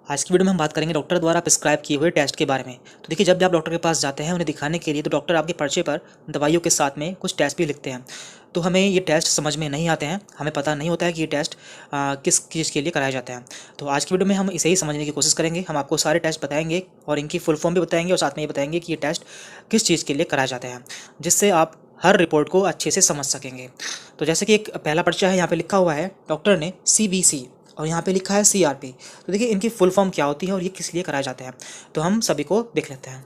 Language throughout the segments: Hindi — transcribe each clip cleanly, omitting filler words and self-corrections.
आज की वीडियो में हम बात करेंगे डॉक्टर द्वारा प्रिस्क्राइब किए हुए टेस्ट के बारे में। तो देखिए, जब भी आप डॉक्टर के पास जाते हैं उन्हें दिखाने के लिए, तो डॉक्टर आपके पर्चे पर दवाइयों के साथ में कुछ टेस्ट भी लिखते हैं। तो हमें ये टेस्ट समझ में नहीं आते हैं, हमें पता नहीं होता है कि ये टेस्ट किस चीज़ के लिए कराए जाते हैं। तो आज की वीडियो में हम इसे ही समझने की कोशिश करेंगे। हम आपको सारे टेस्ट बताएंगे और इनकी फुल फॉर्म भी बताएंगे और साथ में ये बताएंगे कि ये टेस्ट किस चीज़ के लिए कराए जाते हैं, जिससे आप हर रिपोर्ट को अच्छे से समझ सकेंगे। तो जैसे कि एक पहला पर्चा है, यहाँ पे लिखा हुआ है डॉक्टर ने CBC और यहाँ पे लिखा है CRP। तो देखिए, इनकी फुल फॉर्म क्या होती है और ये किस लिए कराए जाते हैं, तो हम सभी को देख लेते हैं।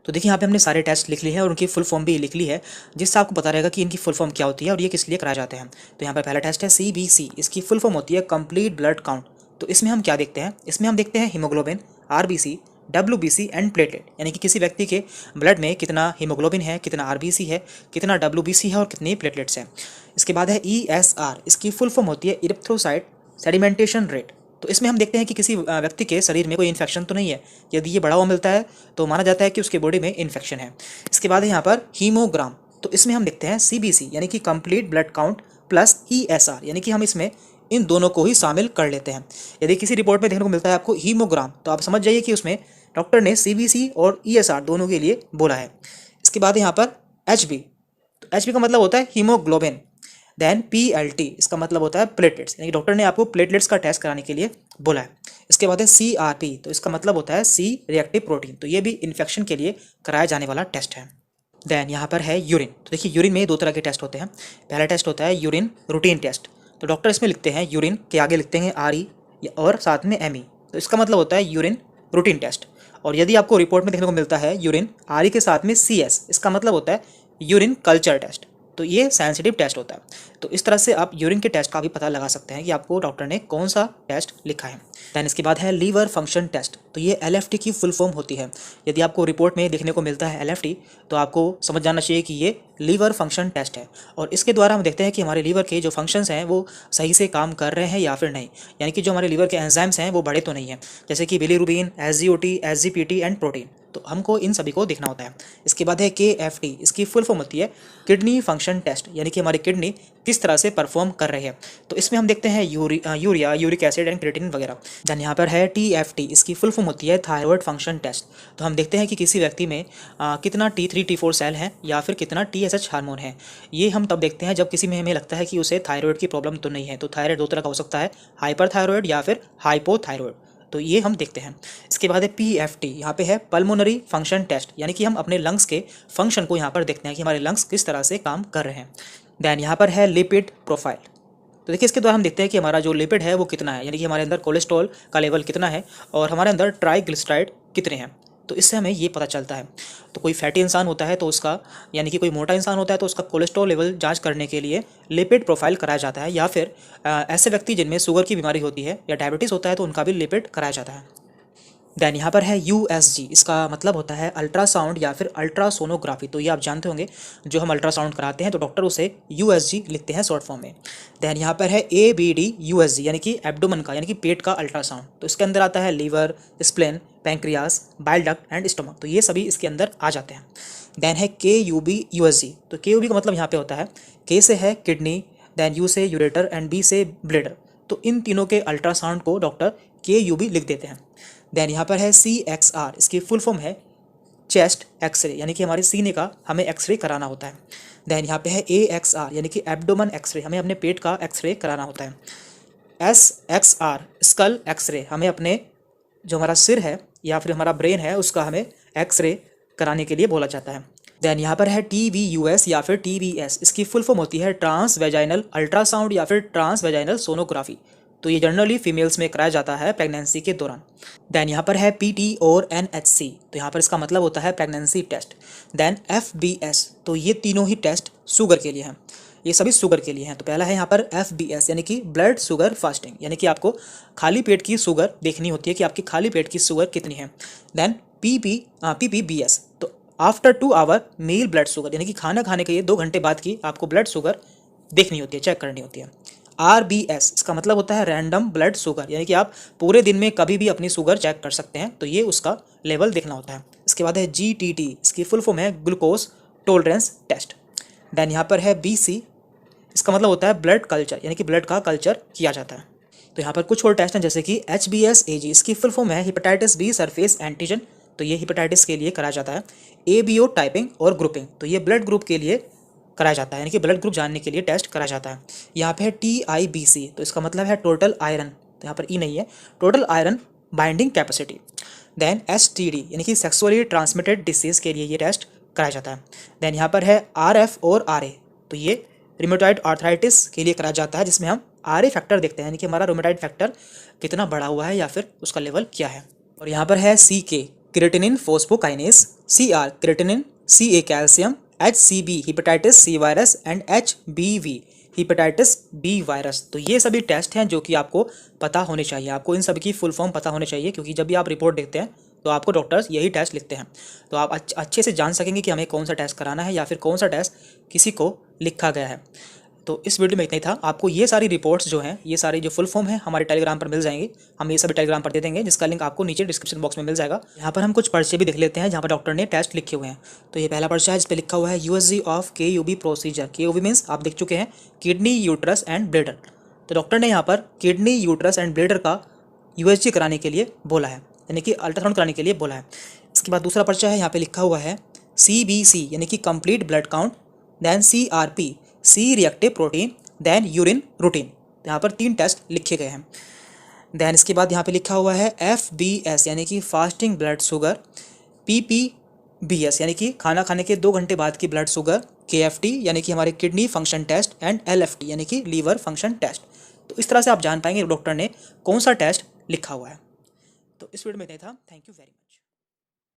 तो देखिए, यहाँ पे हमने सारे टेस्ट लिख लिए हैं और उनकी फुल फॉर्म भी लिख ली है, जिससे आपको पता रहेगा कि इनकी फुल फॉर्म क्या होती है और ये किस लिए कराए जाते हैं। तो यहाँ पर पहला टेस्ट है CBC, इसकी फुल फॉर्म होती है कंप्लीट ब्लड काउंट। तो इसमें हम क्या देखते हैं, इसमें हम देखते हैं haemoglobin, RBC, WBC and platelet, यानी कि किसी व्यक्ति के ब्लड में कितना हीमोग्लोबिन है, कितना RBC है, कितना WBC है और कितनी प्लेटलेट्स हैं। इसके बाद है ESR, इसकी फुल फॉर्म होती है इरिथ्रोसाइट सेडिमेंटेशन रेट। तो इसमें हम देखते हैं कि किसी व्यक्ति के शरीर में कोई इन्फेक्शन तो नहीं है। यदि ये बढ़ा हुआ मिलता है तो माना जाता है कि उसके बॉडी में इन्फेक्शन है। इसके बाद है यहाँ पर हीमोग्राम। तो इसमें हम देखते हैं CBC यानी कि complete blood count plus ESR, यानी कि हम इसमें इन दोनों को ही शामिल कर लेते हैं। यदि किसी रिपोर्ट में देखने को मिलता है आपको हीमोग्राम, तो आप समझ जाइए कि उसमें डॉक्टर ने CBC और ESR दोनों के लिए बोला है। इसके बाद यहाँ पर HB, तो HB का मतलब होता है हीमोग्लोबिन। देन PLT, इसका मतलब होता है प्लेटलेट्स, यानी डॉक्टर ने आपको प्लेटलेट्स का टेस्ट कराने के लिए बोला है। इसके बाद है CRP, तो इसका मतलब होता है C रिएक्टिव प्रोटीन। तो ये भी इन्फेक्शन के लिए कराया जाने वाला टेस्ट है। देन यहाँ पर है यूरिन। तो देखिए, यूरिन में दो तरह के टेस्ट होते हैं। पहला टेस्ट होता है यूरिन रूटीन टेस्ट। तो डॉक्टर इसमें लिखते हैं यूरिन के आगे लिखते हैं RE और साथ में ME। तो इसका मतलब होता है यूरिन रूटीन टेस्ट। और यदि आपको रिपोर्ट में देखने को मिलता है यूरिन RE के साथ में CS, इसका मतलब होता है यूरिन कल्चर टेस्ट। तो ये सेंसिटिव टेस्ट होता है। तो इस तरह से आप यूरिन के टेस्ट का भी पता लगा सकते हैं कि आपको डॉक्टर ने कौन सा टेस्ट लिखा है। दैन इसके बाद है लीवर फंक्शन टेस्ट। तो ये LFT की फुल फॉर्म होती है। यदि आपको रिपोर्ट में देखने को मिलता है LFT, तो आपको समझ जाना चाहिए कि ये लीवर फंक्शन टेस्ट है। और इसके द्वारा हम देखते हैं कि हमारे लीवर के जो फंक्शंस हैं वो सही से काम कर रहे हैं या फिर नहीं, यानी कि जो हमारे लीवर के एंजाइम्स हैं वो बढ़े तो नहीं हैं, जैसे कि bilirubin, SGOT, SGPT and protein. तो हमको इन सभी को देखना होता है। इसके बाद है KFT, इसकी फुल फॉर्म होती है किडनी फंक्शन टेस्ट, यानी कि हमारी किडनी किस तरह से परफॉर्म कर रही है। तो इसमें हम देखते हैं urea, uric acid and creatinine वगैरह। देन यहाँ पर है TFT, इसकी फुल फॉर्म होती है थायराइड फंक्शन टेस्ट। तो हम देखते हैं कि किसी व्यक्ति में कितना T3 T4 सेल है या फिर कितना TSH हार्मोन है। ये हम तब देखते हैं जब किसी में हमें लगता है कि उसे थायराइड की प्रॉब्लम तो नहीं है। तो थायराइड दो तरह का हो सकता है, हाइपरथायराइड या फिर हाइपोथायराइड। तो ये हम देखते हैं। इसके बाद है PFT, यहाँ पे है पल्मोनरी फंक्शन टेस्ट, यानी कि हम अपने लंग्स के फंक्शन को यहाँ पर देखते हैं कि हमारे लंग्स किस तरह से काम कर रहे हैं। देन यहाँ पर है लिपिड प्रोफाइल। तो देखिए, इसके द्वारा हम देखते हैं कि हमारा जो लिपिड है वो कितना है, यानी कि हमारे अंदर कोलेस्ट्रॉल का लेवल कितना है और हमारे अंदर ट्राइग्लिसराइड कितने हैं। तो इससे हमें ये पता चलता है। तो कोई फैटी इंसान होता है तो उसका, यानी कि कोई मोटा इंसान होता है तो उसका कोलेस्ट्रॉल लेवल जांच करने के लिए लिपिड प्रोफाइल कराया जाता है, या फिर ऐसे व्यक्ति जिनमें शुगर की बीमारी होती है या डायबिटीज़ होता है तो उनका भी लिपिड कराया जाता है। देन यहाँ पर है USG, इसका मतलब होता है अल्ट्रासाउंड या फिर अल्ट्रासोनोग्राफी। तो ये आप जानते होंगे, जो हम अल्ट्रासाउंड कराते हैं तो डॉक्टर उसे USG लिखते हैं शॉर्ट फॉर्म में। देन यहाँ पर है ABD USG, यानी कि एब्डोमेन का, यानी कि पेट का अल्ट्रासाउंड। तो इसके अंदर आता है liver, spleen, pancreas, bile duct and stomach. तो ये सभी इसके अंदर आ जाते हैं। देन है KUB USG। तो KUB का मतलब यहाँ पे होता है, K से है किडनी, देन U से यूरेटर एंड B से ब्लेडर। तो इन तीनों के अल्ट्रासाउंड को डॉक्टर KUB लिख देते हैं। देन यहाँ पर है CXR, इसकी फुल फॉर्म है चेस्ट एक्सरे, यानी कि हमारे सीने का हमें एक्सरे कराना होता है। देन यहाँ पे है AXR, यानी कि एब्डोमन एक्सरे, हमें अपने पेट का एक्सरे कराना होता है। SXR स्कल एक्सरे, हमें अपने जो हमारा सिर है या फिर हमारा ब्रेन है उसका हमें एक्सरे कराने के लिए बोला जाता है। देन यहाँ पर है TVUS या फिर TBS, इसकी फुल फॉर्म होती है ट्रांस वेजाइनल अल्ट्रासाउंड या फिर ट्रांस वेजाइनल सोनोग्राफी। तो ये जनरली फीमेल्स में कराया जाता है प्रेगनेंसी के दौरान। देन यहाँ पर है PT और NHC, तो यहाँ पर इसका मतलब होता है प्रेगनेंसी टेस्ट। देन FBS, तो ये तीनों ही टेस्ट शुगर के लिए हैं, ये सभी शुगर के लिए हैं। तो पहला है यहाँ पर FBS, यानी कि ब्लड शुगर फास्टिंग, यानी कि आपको खाली पेट की शुगर देखनी होती है कि आपकी खाली पेट की शुगर कितनी है। देन PPBS, तो after 2 hour meal blood sugar, यानी कि खाना खाने के 2 घंटे बाद की आपको ब्लड शुगर देखनी होती है, चेक करनी होती है। RBS, इसका मतलब होता है रैंडम ब्लड शुगर, यानी कि आप पूरे दिन में कभी भी अपनी शुगर चेक कर सकते हैं, तो ये उसका लेवल देखना होता है। इसके बाद है GTT, इसकी फुल फॉर्म है ग्लूकोज टॉलरेंस टेस्ट। देन यहाँ पर है BC, इसका मतलब होता है ब्लड कल्चर, यानी कि ब्लड का कल्चर किया जाता है। तो यहाँ पर कुछ और टेस्ट हैं जैसे कि HBsAg, इसकी फुल फॉर्म है हेपेटाइटिस बी सरफेस एंटीजन, तो ये हेपेटाइटिस के लिए कराया जाता है। ABO टाइपिंग और ग्रुपिंग, तो ये ब्लड ग्रुप के लिए कराया जाता है, यानी कि ब्लड ग्रुप जानने के लिए टेस्ट कराया जाता है। यहाँ पे है TIBC, तो इसका मतलब है टोटल आयरन, तो यहाँ पर ई नहीं है, total iron binding capacity. Then STD यानी कि सेक्सुअली ट्रांसमिटेड डिसीज़ के लिए ये टेस्ट कराया जाता है। देन यहाँ पर है RF और RA, तो ये रिमेटॉइड आर्थराइटिस के लिए कराया जाता है, जिसमें हम RA फैक्टर देखते हैं, यानी कि हमारा रोमेटाइड फैक्टर कितना बढ़ा हुआ है या फिर उसका लेवल क्या है। और यहाँ पर है CK creatinine phosphokinase, CR creatinine, CA calcium, HCB hepatitis C virus and HBV hepatitis B virus. तो ये सभी टेस्ट हैं जो कि आपको पता होने चाहिए, आपको इन सभी की फुल फॉर्म पता होने चाहिए, क्योंकि जब भी आप रिपोर्ट देखते हैं तो आपको डॉक्टर्स यही टेस्ट लिखते हैं, तो आप अच्छे से जान सकेंगे कि हमें कौन सा टेस्ट कराना है या फिर कौन सा टेस्ट किसी को लिखा गया है। तो इस वीडियो में इतना ही था। आपको ये सारी रिपोर्ट्स जो हैं, ये सारी जो फुल फॉर्म है हमारे टेलीग्राम पर मिल जाएंगी, हम ये सभी टेलीग्राम पर दे देंगे, जिसका लिंक आपको नीचे डिस्क्रिप्शन बॉक्स में मिल जाएगा। यहाँ पर हम कुछ पर्चे भी देख लेते हैं जहाँ पर डॉक्टर ने टेस्ट लिखे हुए हैं। तो ये पहला पर्चा है जिस पर लिखा हुआ है USG of KUB procedure. KUB means आप देख चुके हैं, किडनी, यूट्रस एंड ब्लैडर। तो डॉक्टर ने यहाँ पर किडनी, यूट्रस एंड ब्लैडर का USG कराने के लिए बोला है, यानी कि अल्ट्रासाउंड कराने के लिए बोला है। इसके बाद दूसरा पर्चा है, यहाँ पे लिखा हुआ है CBC यानी कि complete blood count, then CRP C reactive protein, then urine routine. यहाँ पर 3 टेस्ट लिखे गए हैं। देन इसके बाद यहाँ पे लिखा हुआ है FBS यानी कि फास्टिंग ब्लड शुगर, PPBS यानी कि खाना खाने के 2 घंटे बाद की ब्लड शुगर, KFT यानी कि हमारे kidney function test and LFT यानी कि लीवर फंक्शन टेस्ट। तो इस तरह से आप जान पाएंगे डॉक्टर ने कौन सा टेस्ट लिखा हुआ है। तो इस वीडियो में इतना ही था। Thank you very much.